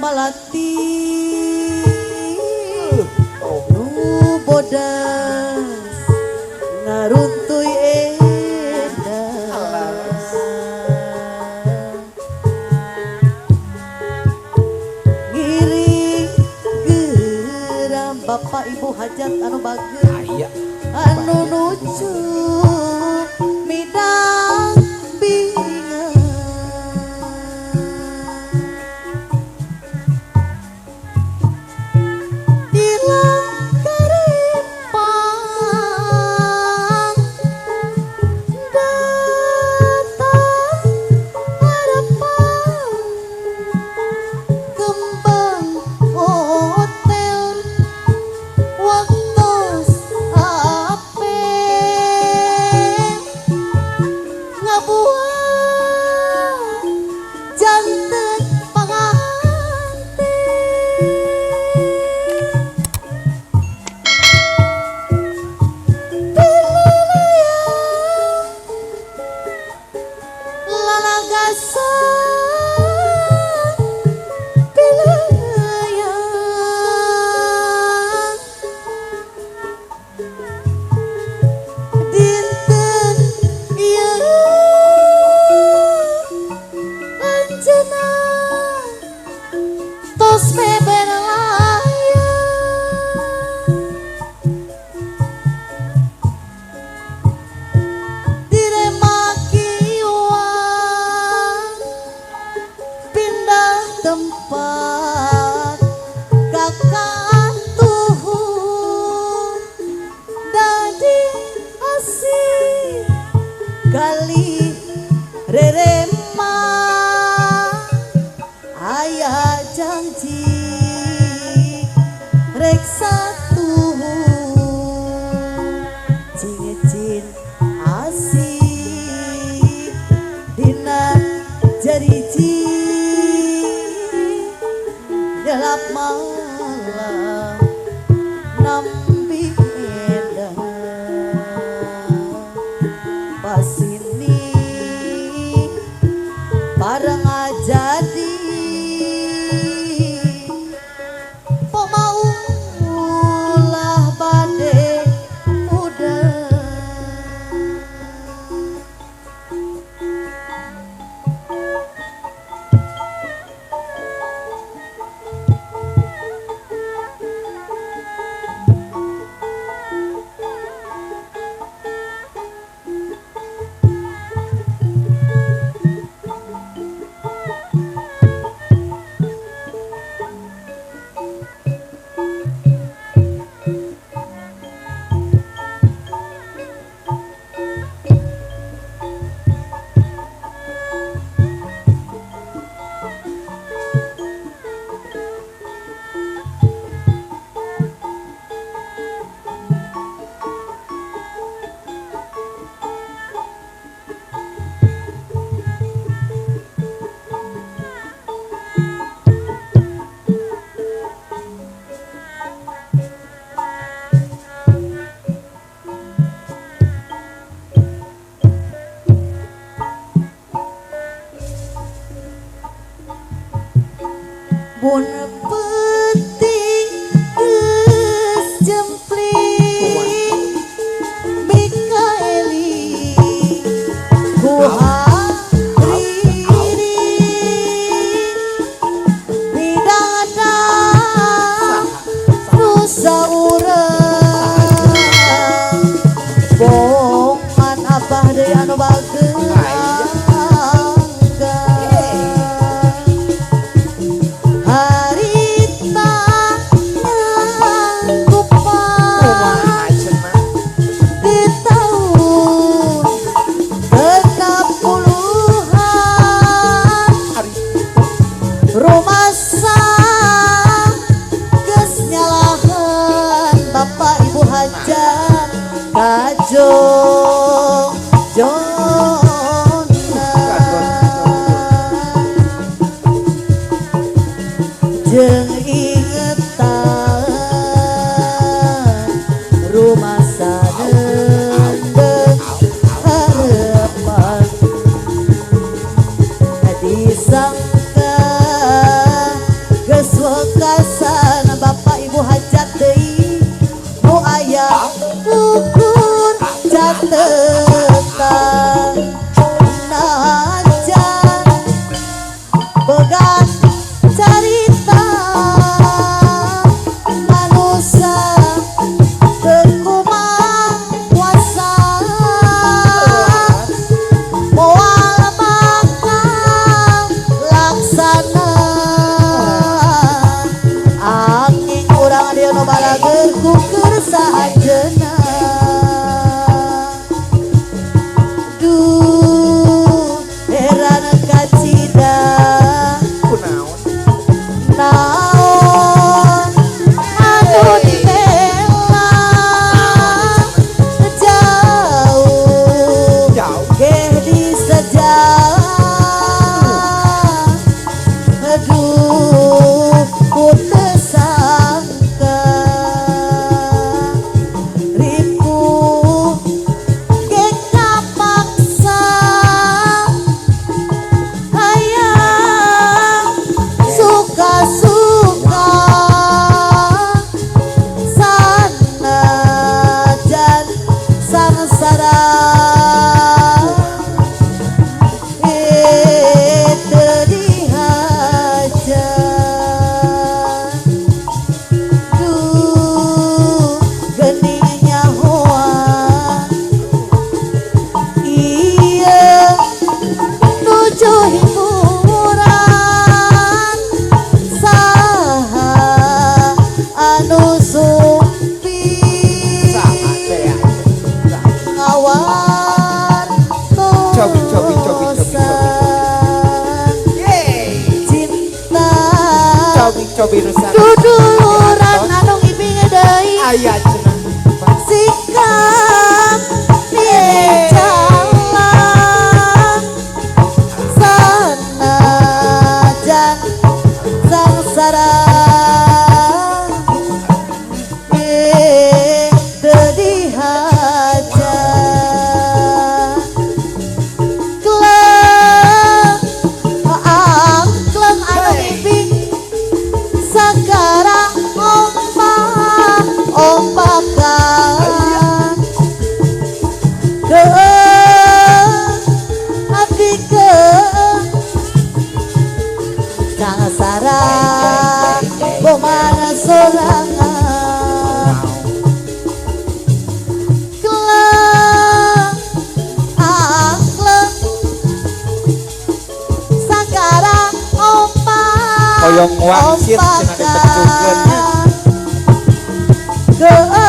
Malati nu bodas ngaruntuy edas ngiring geram bapak ibu hajat anu bageus anu nuju midang tempat kakak tuhun dadi asih kali rerema ayah janji reksa tuhun cingecin asih dina jariji gelap malam nambi edah pas ini bareng jadi pemau ulah bade udah Bun penting geus jempling Mikaeli ku hariri bidadang nu saurang bongan abah deui anu bageus rumah jeung ingetan rumah sadendeng harapan disangka geus wekasan bapak ibu hajat deui nu aya ukur catetan najan boga carita manusia teu kumaha kuasa moal bakal laksana angin urang dia nu balageun ku keur saanjeunna duh heran kacida naon anu dibela jauh geh disejalan aduh ku teu sangka ripuh ge kapaksa hayang suka-suka sanajan sangsara teu dihajat duh geuning nyahoa ieu nuju hiburan saha anu sumpi ngawar tosan cinta duduluran anu ngibing deui sikap di jalan sanajan sangsara teu dihajat kleng anu ngibing sagara ompakan abdi sangsara bomana sorangan kleng sagara Koyong wangsit cenah dipecukeun nya. ompakan